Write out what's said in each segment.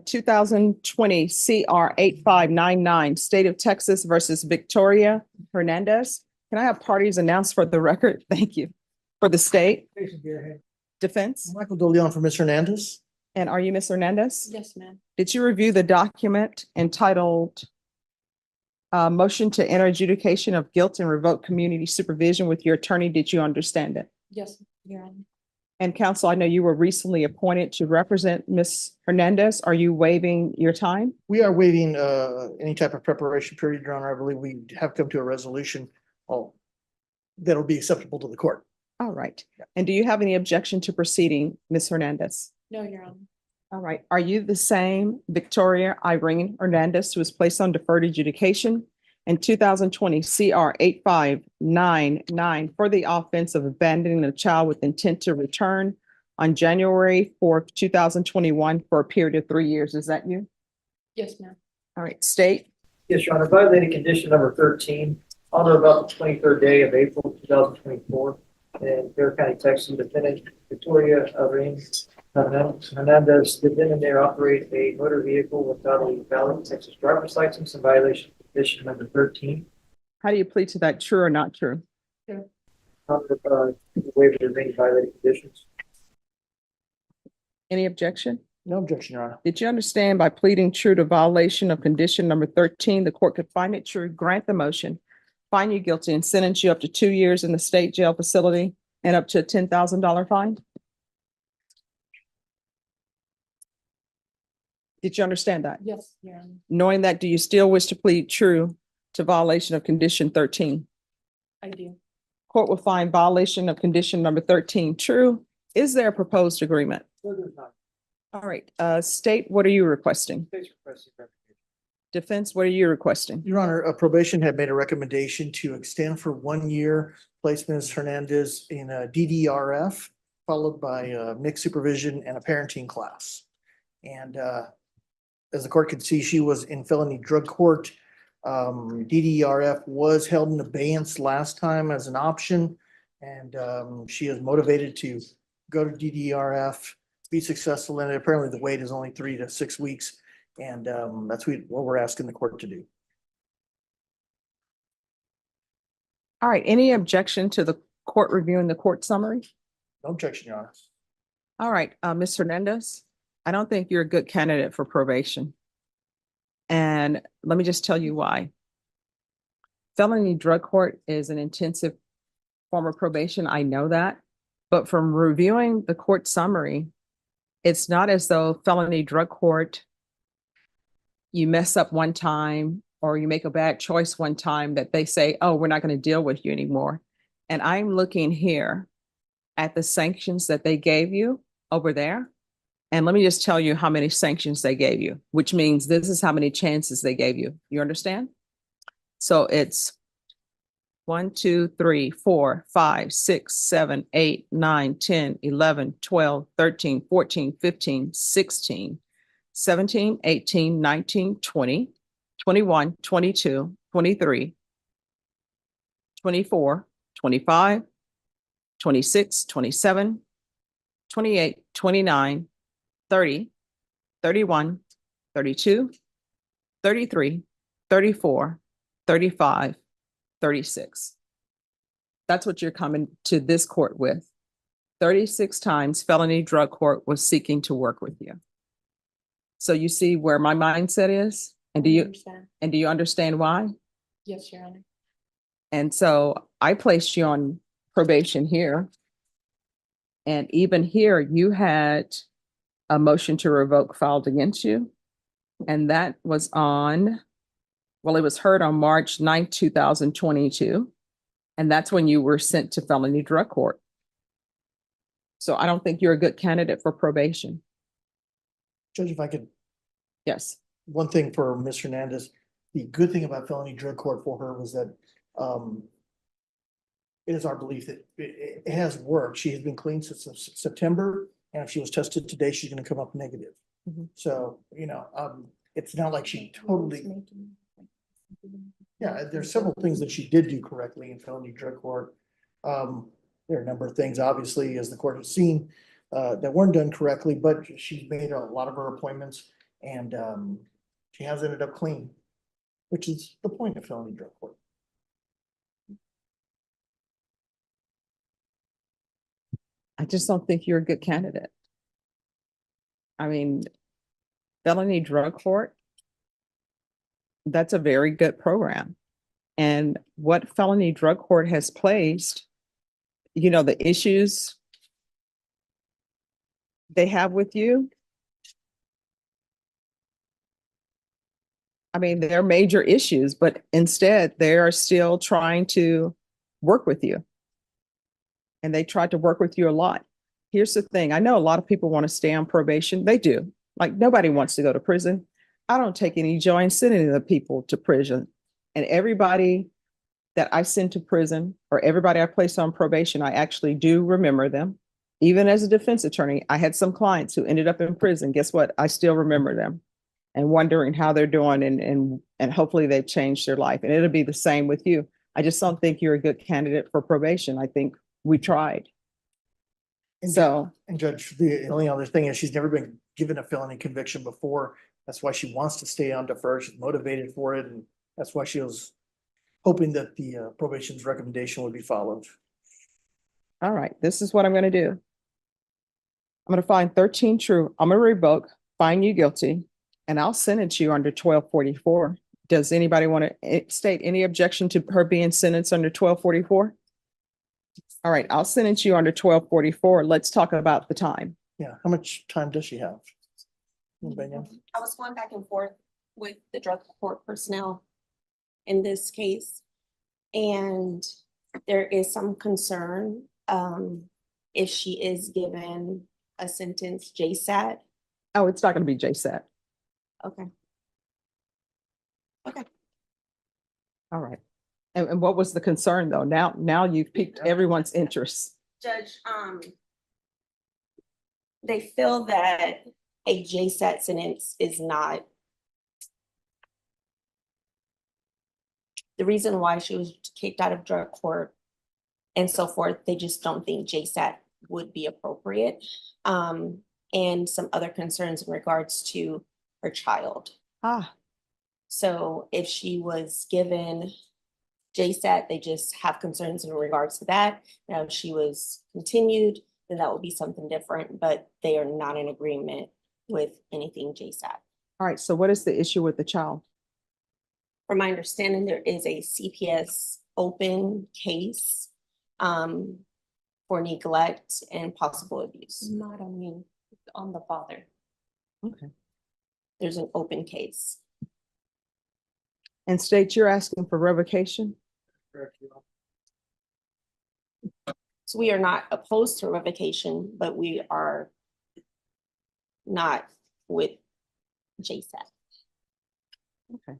2020 CR 8599, State of Texas versus Victoria Hernandez. Can I have parties announced for the record? Thank you. For the state. Defense. Michael DeLeon for Ms. Hernandez. And are you Ms. Hernandez? Yes, ma'am. Did you review the document entitled Motion to Enter Adjudication of Guilt and Revoke Community Supervision with your attorney? Did you understand it? Yes, Your Honor. And counsel, I know you were recently appointed to represent Ms. Hernandez. Are you waiving your time? We are waiving any type of preparation period, Your Honor. I believe we have come to a resolution that'll be acceptable to the court. All right. And do you have any objection to proceeding, Ms. Hernandez? No, Your Honor. All right. Are you the same Victoria Irene Hernandez who was placed on deferred adjudication in 2020 CR 8599 for the offense of abandoning a child with intent to return on January 4th, 2021 for a period of 3 years? Is that you? Yes, ma'am. All right. State. Yes, Your Honor, violated condition number 13 on or about the 23rd day of April 2024 in Bear County, Texas. Defendant Victoria Irene Hernandez did then and there operate a motor vehicle without a valid Texas driver's license in violation of condition number 13. How do you plead to that? True or not true? Waiver the remaining violated conditions. Any objection? No objection, Your Honor. Did you understand by pleading true to violation of condition number 13, the court could find it true, grant the motion, find you guilty, and sentence you up to 2 years in the state jail facility and up to a $10,000 fine? Did you understand that? Yes, Your Honor. Knowing that, do you still wish to plead true to violation of condition 13? I do. Court will find violation of condition number 13 true. Is there a proposed agreement? All right, state, what are you requesting? Defense, what are you requesting? Your Honor, probation had made a recommendation to extend for 1 year, place Ms. Hernandez in a DDRF, followed by mixed supervision and a parenting class. And as the court could see, she was in felony drug court. DDRF was held in abeyance last time as an option, and she is motivated to go to DDRF, be successful in it. Apparently the wait is only 3 to 6 weeks, and that's what we're asking the court to do. All right, any objection to the court reviewing the court summary? No objection, Your Honor. All right, Ms. Hernandez, I don't think you're a good candidate for probation. And let me just tell you why. Felony drug court is an intensive form of probation. I know that. But from reviewing the court summary, it's not as though felony drug court, you mess up one time or you make a bad choice one time that they say, oh, we're not going to deal with you anymore. And I'm looking here at the sanctions that they gave you over there. And let me just tell you how many sanctions they gave you, which means this is how many chances they gave you. You understand? So it's 1, 2, 3, 4, 5, 6, 7, 8, 9, 10, 11, 12, 13, 14, 15, 16, 17, 18, 19, 20, 21, 22, 23, 24, 25, 26, 27, 28, 29, 30, 31, 32, 33, 34, 35, 36. That's what you're coming to this court with. 36 times felony drug court was seeking to work with you. So you see where my mindset is? And do you understand why? Yes, Your Honor. And so I placed you on probation here. And even here, you had a motion to revoke filed against you. And that was on, well, it was heard on March 9th, 2022. And that's when you were sent to felony drug court. So I don't think you're a good candidate for probation. Judge, if I could, Yes. one thing for Ms. Hernandez, the good thing about felony drug court for her was that it is our belief that it has worked. She has been clean since September, and if she was tested today, she's going to come up negative. Mhm. So, it's not like she totally, yeah, there's several things that she did do correctly in felony drug court. There are a number of things, obviously, as the court has seen, that weren't done correctly, but she's made a lot of her appointments, And she has ended up clean, which is the point of felony drug court. I just don't think you're a good candidate. I mean, felony drug court, that's a very good program. And what felony drug court has placed, you know, the issues they have with you. I mean, they're major issues, but instead they are still trying to work with you. And they tried to work with you a lot. Here's the thing. I know a lot of people want to stay on probation. They do. Like nobody wants to go to prison. I don't take any joy in sending the people to prison. And everybody that I send to prison or everybody I place on probation, I actually do remember them. Even as a defense attorney, I had some clients who ended up in prison. Guess what? I still remember them and wondering how they're doing and hopefully they've changed their life. And it'll be the same with you. I just don't think you're a good candidate for probation. I think we tried. So, And Judge, the only other thing is she's never been given a felony conviction before. That's why she wants to stay on defer. She's motivated for it. And that's why she was hoping that the probation's recommendation would be followed. all right, this is what I'm going to do. I'm going to find 13 true. I'm going to revoke, find you guilty, and I'll sentence you under 1244. Does anybody want to state any objection to her being sentenced under 1244? All right, I'll sentence you under 1244. Let's talk about the time. Yeah, how much time does she have? Anybody know? I was going back and forth with the drug court personnel in this case. And there is some concern, if she is given a sentence JSAT. Oh, it's not going to be JSAT. Okay. Okay. All right. And what was the concern though? Now you've piqued everyone's interest. Judge, they feel that a JSAT sentence is not the reason why she was kicked out of drug court and so forth. They just don't think JSAT would be appropriate. And some other concerns in regards to her child. Ah, So if she was given JSAT, they just have concerns in regards to that. Now, if she was continued, then that would be something different, but they are not in agreement with anything JSAT. all right. So what is the issue with the child? From my understanding, there is a CPS open case for neglect and possible abuse. Not on you, on the father. Okay. There's an open case. And state you're asking for revocation? Correct, Your Honor. So we are not opposed to revocation, but we are not with JSAT. Okay.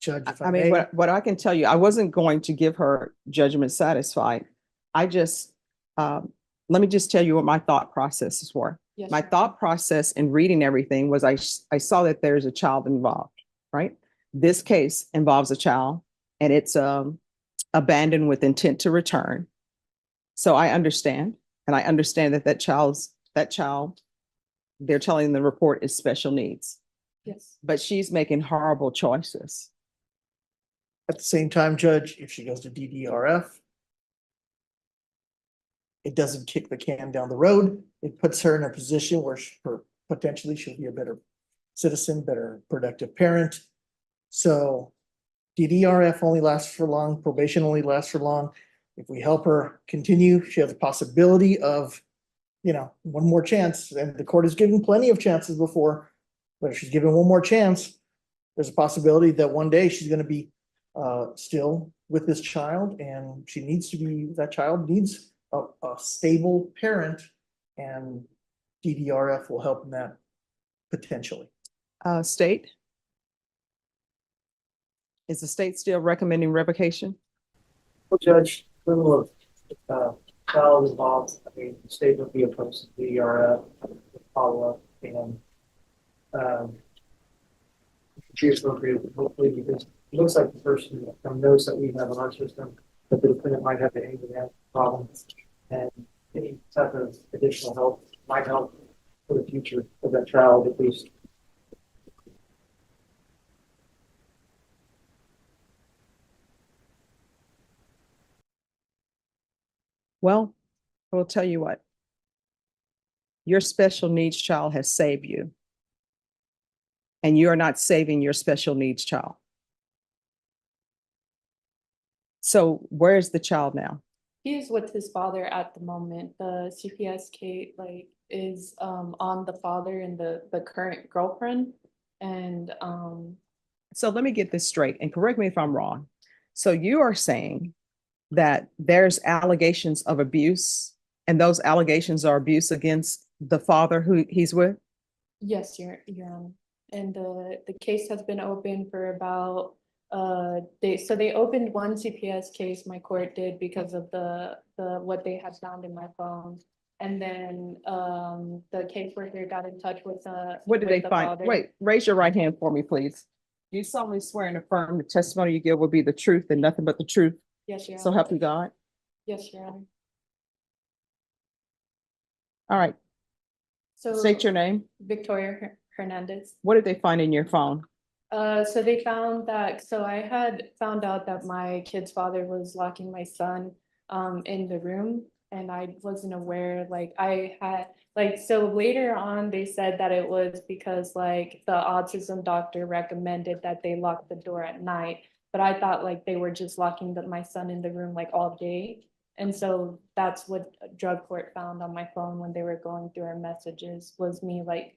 Judge, if I I mean, may, what I can tell you, I wasn't going to give her judgment satisfied. I just, let me just tell you what my thought processes were. Yes, My Your Honor. thought process in reading everything was I saw that there's a child involved, right? This case involves a child and it's abandoned with intent to return. So I understand, and I understand that that child, they're telling the report is special needs, Yes. but she's making horrible choices. at the same time, Judge, if she goes to DDRF, it doesn't kick the can down the road. It puts her in a position where potentially she'll be a better citizen, better productive parent. So DDRF only lasts for long, probation only lasts for long. If we help her continue, she has a possibility of, one more chance. And the court has given plenty of chances before, but if she's given one more chance, there's a possibility that one day she's going to be still with this child, and that child needs a stable parent, and DDRF will help in that potentially. State? Is the state still recommending revocation? Well, Judge, little of child involved, I mean, the state would be opposed to DRF, follow-up, and be appropriate, hopefully, because it looks like the person knows that we have in our system that the defendant might have an anger management problem, and any type of additional help might help for the future of that child, at least Well, I will tell you what. Your special needs child has saved you. And you are not saving your special needs child. So where is the child now? He is with his father at the moment. The CPS case is on the father and the current girlfriend. And So let me get this straight and correct me if I'm wrong. So you are saying that there's allegations of abuse and those allegations are abuse against the father who he's with? yes, Your Honor. And the case has been open for about they opened one CPS case, my court did, because of the what they had found in my phone. And then the caseworker got in touch with What did with they the find? father. Wait, raise your right hand for me, please. You solemnly swear and affirm the testimony you give will be the truth and nothing but the truth. Yes, Your So Honor. help you God. Yes, Your Honor. All right, So state your name. Victoria Hernandez. What did they find in your phone? So they found that, so I had found out that my kid's father was locking my son in the room, and I wasn't aware, like I had, like, so later on, they said that it was because like the autism doctor recommended that they lock the door at night, but I thought like they were just locking my son in the room like all day. And so that's what drug court found on my phone when they were going through our messages, was me like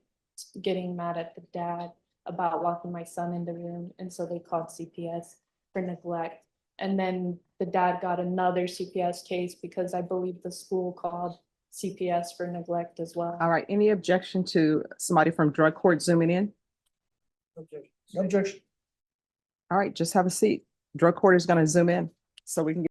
getting mad at the dad about locking my son in the room, and so they called CPS for neglect. And then the dad got another CPS case because I believe the school called CPS for neglect as well. All right, any objection to somebody from drug court zooming in? No objection. All right, just have a seat. Drug court is going to zoom in so we can get